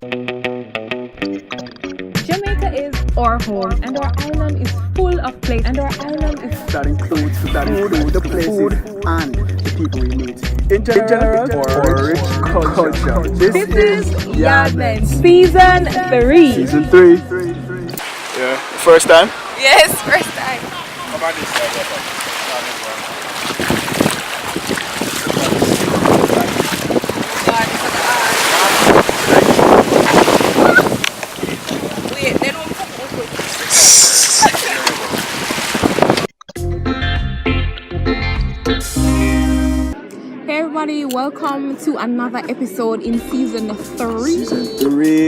Jamaica is our home, and our island is full of places. That includes the places and the people we meet. In general, for rich culture. This is YaadMentz Season 3. Season 3. Yeah, first time? Yes, first time. Come on this side. Wait, they don't come over. Hey everybody, welcome to another episode in Season 3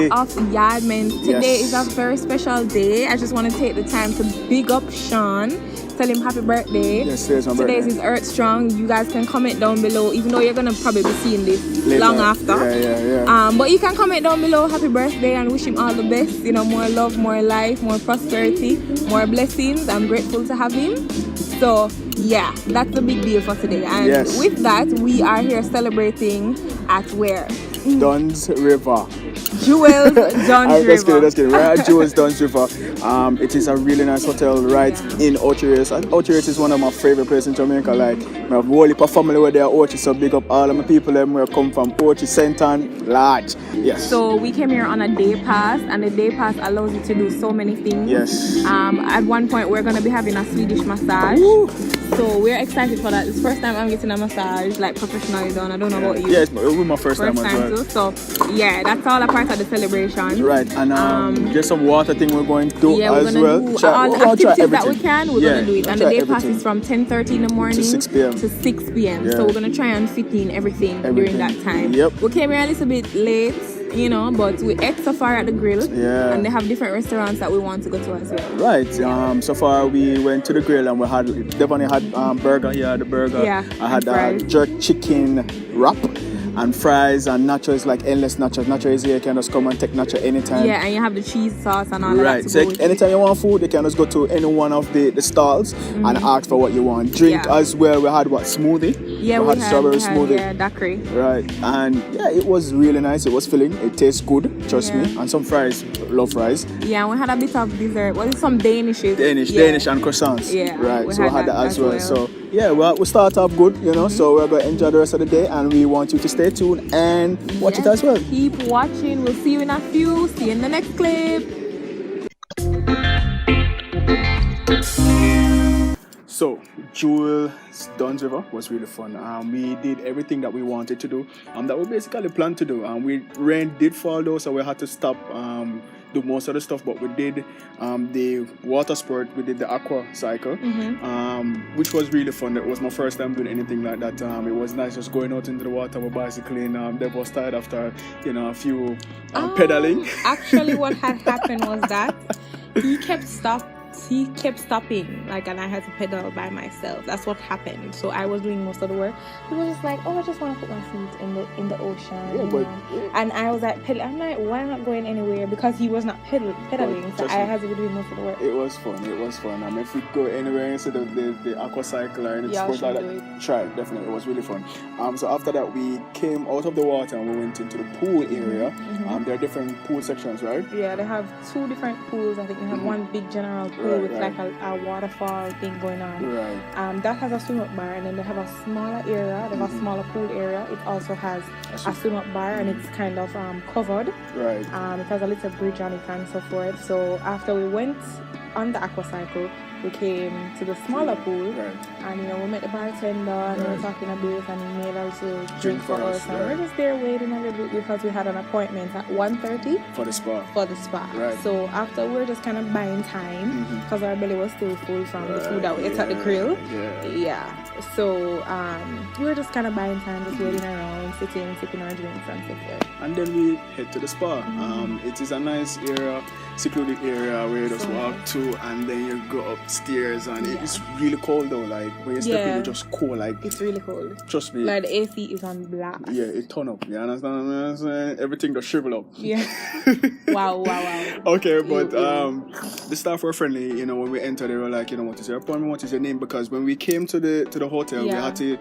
of YaadMentz. Today is a very special day. I just want to take the time to big up Sean. Tell him happy birthday. Yes, today's my birthday. Today is his Earth Strong. You guys can comment down below, even though you're gonna probably be seeing this later, long after. Yeah. But you can comment down below happy birthday and wish him all the best. You know, more love, more life, more prosperity, more blessings. I'm grateful to have him. So yeah, that's the big deal for today. And with that, we are here celebrating at where? Dunn's River. Jewel's Dunn's River. That's kidding. We're at Jewel's Dunn's River. It is a really nice hotel right in Ocho Rios. Ocho Rios is one of my favorite places in Jamaica. Like, I have a whole heap of family where they are Ocho, so big up all of my people them where I come from. Ocho, Senton, large. Yes. So we came here on a day pass, and the day pass allows you to do so many things. Yes. At one point we're gonna be having a Swedish massage. Ooh. So we're excited for that. It's the first time I'm getting a massage, like professionally done. I don't know about you. Yeah, it was my first time as well. Too. So yeah, that's all a part of the celebration. Right, and there's some water thing we're going to do as well. Do all the activities that we can. We're gonna do it, and the day pass everything. is from 10:30 in the morning to 6 p.m. Yeah. So we're gonna try and fit in everything during that time. Yep. We came here a little bit late, you know, but we ate so far at the grill. Yeah. And they have different restaurants that we want to go to as well. Right. So far we went to the grill and we had definitely had burger here. The burger. Yeah. I had jerk chicken wrap. And fries and nachos, like endless nachos. Nacho is here, you can just come and take nacho anytime. Yeah, and you have the cheese sauce and all of that. Right, so anytime you want food, you can just go to any one of the stalls and ask for what you want. Drink as well, we had smoothie? Yeah, we had strawberry smoothie. Yeah, daiquiri. Right, and yeah, it was really nice, it was filling, it tastes good, trust me. And some fries, love fries. Yeah, and we had a bit of dessert. Was it some Danishes? Danish and croissants. Yeah. Right, so we had that as well. So yeah, we start off good, you know, so we're going to enjoy the rest of the day and we want you to stay tuned and watch it as well. Keep watching. We'll see you in a few. See you in the next clip. So, Jewel's Dunn's River was really fun. We did everything that we wanted to do. That we basically planned to do. Rain did fall though, so we had to stop do most of the stuff, but we did the water sport, we did the aqua cycle, which was really fun. It was my first time doing anything like that. It was nice just going out into the water with bicycling. Deb was tired after a few pedaling. Actually, what had happened was that he kept stopping, like, and I had to pedal by myself. That's what happened. So I was doing most of the work. He was just like, "Oh, I just want to put my feet in the ocean." And I was like, I'm like, why not going anywhere? Because he was not pedaling, so I had to be doing most of the work. It was fun. If we go anywhere instead of the aqua cycle or any sports like that, try it. Definitely, it was really fun. So after that, we came out of the water and we went into the pool area. There are different pool sections, right? Yeah, they have 2 different pools. I think they have one big general pool with like a waterfall thing going on. Right. That has a swim-up bar, and then they have a smaller area. They have a smaller pool area. It also has a swim-up bar, and it's kind of covered. Right. It has a little bridge on it and so forth. So after we went on the aqua cycle, we came to the smaller pool, and we met the bartender and we were talking a bit, and he made us a drink for us, and we're just there waiting a little bit because we had an appointment at 1:30 for the spa. Right. So after we were just kind of buying time because our belly was still full from the food that we ate at the grill. So we were just kind of buying time, just waiting around, sitting, sipping our drinks and so forth. And then we head to the spa. It is a nice area, secluded area where you just walk to, and then you go upstairs, and it's really cold though. Like when you step in, it's just cold. Like it's really cold. Trust me. Like the AC is on blast. Yeah, it turn up. You understand what I'm saying? Everything just shrivel up. Yeah. Wow. Okay, but the staff were friendly. You know, when we entered, they were like, what is your appointment? What is your name? Because when we came to the hotel, we had to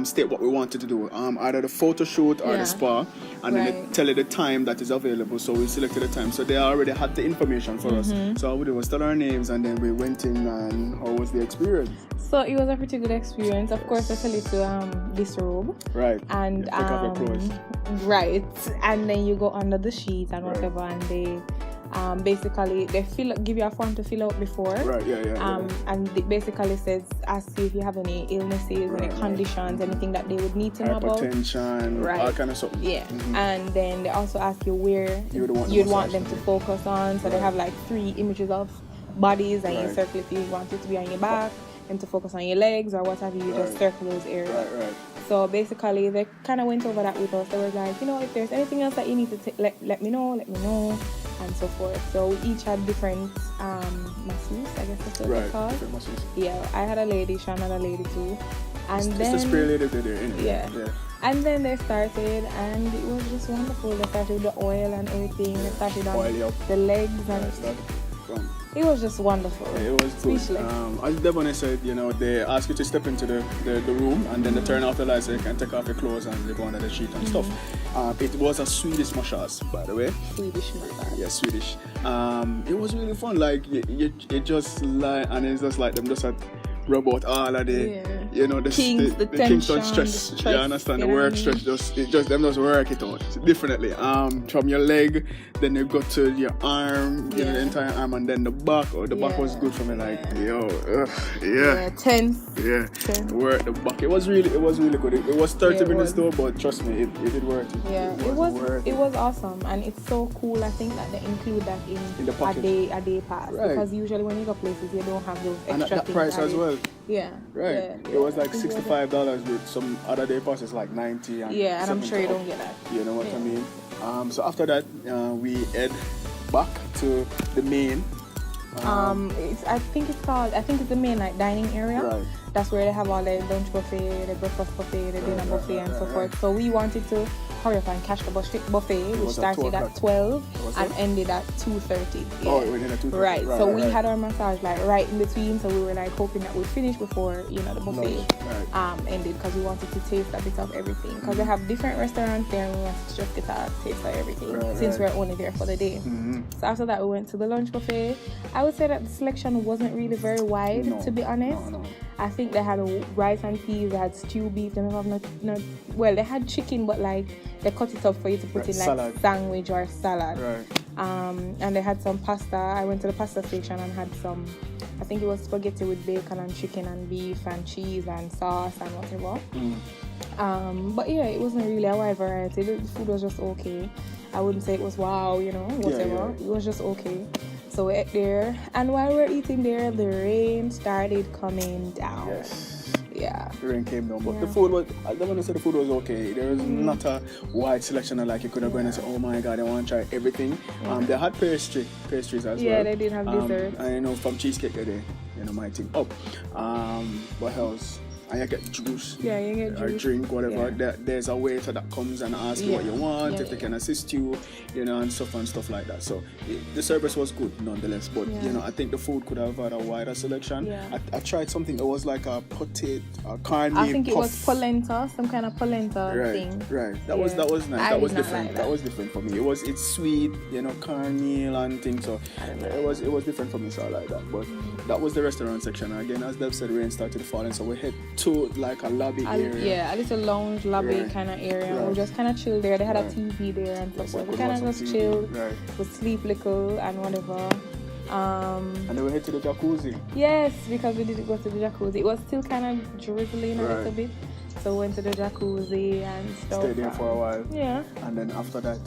state what we wanted to do, either the photo shoot or the spa, and then they tell you the time that is available. So we selected the time. So they already had the information for us. So all we did was tell our names, and then we went in. And how was the experience? So it was a pretty good experience. Of course, I tell you to disrobe. Right. And take off your clothes. Right. And then you go under the sheet and whatever, and they basically they give you a form to fill out before. Right. Yeah. And it basically says, ask you if you have any illnesses, any conditions, anything that they would need to know about. Hypertension, all kind of stuff. Yeah. And then they also ask you where you'd want them to focus on. So they have like 3 images of bodies, and you circle if you want it to be on your back, and to focus on your legs or what have you. You just circle those areas. Right. So basically, they kind of went over that with us. They were like, if there's anything else that you need to let me know, and so forth. So we each had different masseuse, I guess that's what they're called. Different masseuse. Yeah, I had a lady, Sean had a lady too. And it's then the spray lady there, anyway. Yeah. And then they started, and it was just wonderful. They started with the oil and everything. They started on the legs, and it was just wonderful. It was good. As Devon said, they ask you to step into the room, and then they turn off the lights so you can take off your clothes and they go under the sheet and stuff. It was a Swedish massage, by the way. Swedish massage. Yeah, Swedish. It was really fun. Like you just lie, and it's just like them just had rub out all of the the Kingston stress. You understand the work stress? Them just work it out differently. From your leg, then you go to your arm, the entire arm, and then the back. Or the back was good for me. Like tense. Yeah, work the back. It was really good. It was 30 minutes though, but trust me, it did work. It was awesome, and it's so cool. I think that they include that in the a day pass, because usually when you go places you don't have those extra and at that things price as well. Yeah. Right. It was like $65 with some other day passes like $90. And I'm sure you don't get that. You know what I mean? So after that, we head back to the main. I think it's the main dining area. Right. That's where they have all the lunch buffet, the breakfast buffet, the dinner buffet, and so forth. So we wanted to hurry up and catch the buffet, which started at 12 and ended at 2:30. Yeah. Oh, we ended at 2:30. Right. So we had our massage right in between. So we were hoping that we'd finish before the buffet ended, because we wanted to taste a bit of everything. Because they have different restaurants there, and we wanted to just get a taste of everything since we're only there for the day. So after that, we went to the lunch buffet. I would say that the selection wasn't really very wide, to be honest. No. I think they had rice and peas, they had stew beef, they don't have well, they had chicken, but they cut it up for you to put in salad. Sandwich or salad. Right. And they had some pasta. I went to the pasta station and had some, I think it was spaghetti with bacon and chicken and beef and cheese and sauce and whatever. But it wasn't really a wide variety. The food was just okay. I wouldn't say it was wow, whatever. It was just okay. So we ate there, and while we were eating there, the rain started coming down. Yes. Yeah. The rain came down, but the food was, I don't want to say the food was okay. There was not a wide selection of you could have gone and say, oh my God, I want to try everything. They had pastries as well. Yeah, they did have desserts. And from cheesecake they my thing up. What else? And you get juice. Yeah, you get juice. Or drink, whatever. There's a waiter that comes and asks you what you want, if they can assist you, and stuff like that. So the service was good nonetheless. But I think the food could have had a wider selection. Yeah. I tried something. It was like a potato, a carne. I think it was polenta, some kind of polenta thing. Right. That was nice. That was different. That was different for me. It's sweet, carne and things. So it was different for me. So I like that. But that was the restaurant section. Again, as Dev said, rain started falling, so we head to like a lobby area. Yeah, a little lounge lobby kind of area. We just kind of chilled there. They had a TV there and stuff. So we kind of just chilled, we sleep little and whatever. And then we head to the jacuzzi. Yes, because we did go to the jacuzzi. It was still kind of drizzling a little bit. So we went to the jacuzzi and stuff. Stayed there for a while. Yeah. And then after that,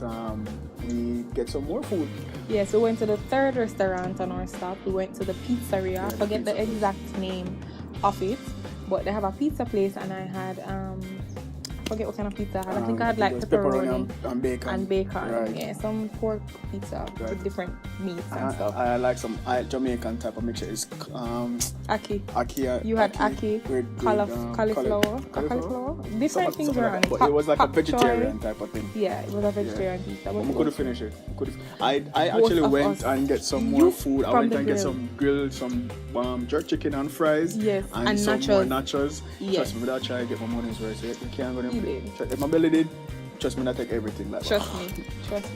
we get some more food. Yeah, so we went to the third restaurant on our stop. We went to the pizzeria. I forget the exact name of it, but they have a pizza place, and I had forget what kind of pizza I had. I think I had like it was pepperoni and bacon. and bacon. Right. Yeah, some pork pizza with different meats and stuff. I like some Jamaican type of mixture. It's Aki. Aki. You had aki, cauliflower. Different things were on it. But it was like a Pak vegetarian choy. type of thing. Yeah, it was a vegetarian pizza. We couldn't finish it. I actually went and get some more food. I went and get some grilled, some jerk chicken and fries. Yes, and some nachos. more nachos. Yes. Trust me, without trying to get my money's worth. You can't go there. If my belly did, trust me, I take everything. Like Trust me.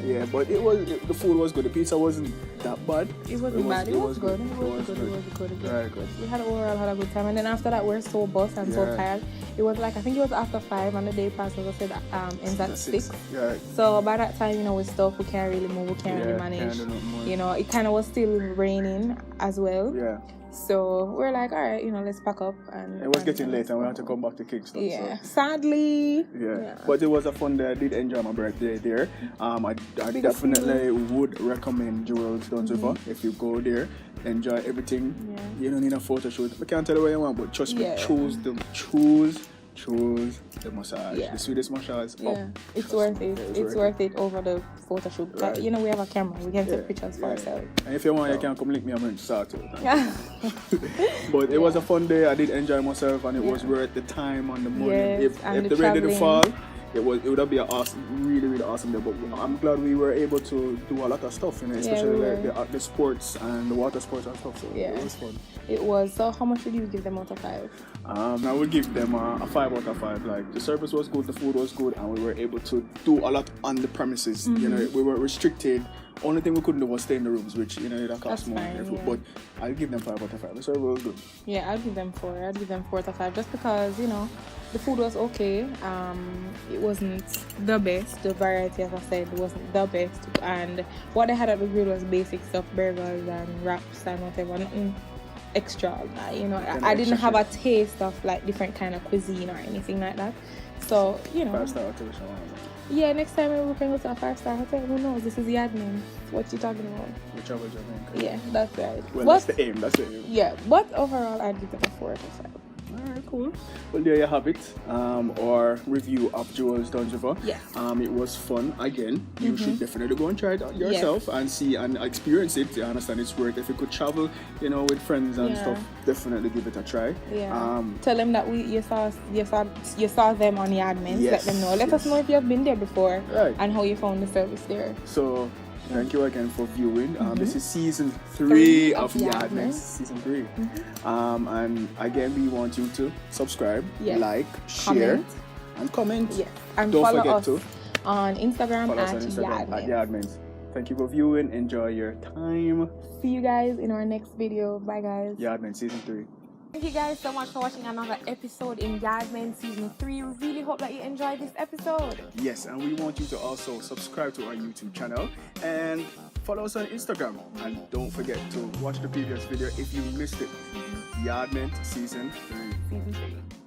Yeah, but the food was good. The pizza wasn't that bad. It wasn't bad. It was good. It was good. Very good. We had a good time, and then after that we're so buzzed and so tired. It was like, I think it was after 5 and the day passed, as I said, ends at 6. Yeah. So by that time, we're stuck. We can't really move. We can't really manage. It kind of was still raining as well. Yeah. So we're like, all right, let's pack up. And it was getting late and we had to come back to Kingston. Yeah, so. sadly. Yeah, but it was a fun day. I did enjoy my birthday there. I definitely would recommend Jewel's Dunn's River. If you go there, enjoy everything. Yeah. You don't need a photo shoot. I can't tell you what you want, but trust me, choose the massage. The sweetest massage. Yeah, it's worth it. It's worth it over the photo shoot. Right. We have a camera. We can take pictures for ourselves. And if you want, you can come link me. I'm going to start it. But it was a fun day. I did enjoy myself, and it was worth the time and the money. Yes, if the rain didn't fall, it would have been an awesome, really, really awesome day. But I'm glad we were able to do a lot of stuff, especially like the sports and the water sports and stuff. So it was fun. It was. So how much would you give them out of 5? I would give them a 5 out of 5. Like, the service was good, the food was good, and we were able to do a lot on the premises. We were restricted. Only thing we couldn't do was stay in the rooms, which that cost more. But I'll give them 5 out of 5. The service was good. Yeah, I'd give them 4. I'd give them 4 out of 5, just because the food was okay. It wasn't the best. The variety, as I said, wasn't the best. And what they had at the grill was basic stuff, burgers and wraps and whatever. Nothing extra. I didn't have a taste of like different kind of cuisine or anything like that. So 5-star hotel. Yeah, next time we can go to a 5-star hotel. Who knows? This is YaadMentz. What you talking about? We travel to Jamaica. Yeah, that's right. Well, that's the aim. Yeah, but overall, I'd give it a 4 out of 5. Alright, cool. Well, there you have it. Our review of Jewel's Dunn's River. Yes. It was fun. Again, you should definitely go and try it out yourself and see and experience it. I understand it's worth it. If you could travel, with friends and stuff, definitely give it a try. Yeah. Tell them that you saw them on YaadMentz. Yes. Let them know. Let us know if you have been there before and how you found the service there. So, thank you again for viewing. This is season 3 of YaadMentz. Season 3. And again, we want you to subscribe, like, share, and comment. Yes. And don't follow forget us to on Instagram, follow us on Instagram at YaadMentz. Thank you for viewing. Enjoy your time. See you guys in our next video. Bye, guys. YaadMentz season 3. Thank you guys so much for watching another episode in YaadMentz season 3. We really hope that you enjoyed this episode. Yes, and we want you to also subscribe to our YouTube channel and follow us on Instagram. And don't forget to watch the previous video if you missed it. YaadMentz season 3. Season 3.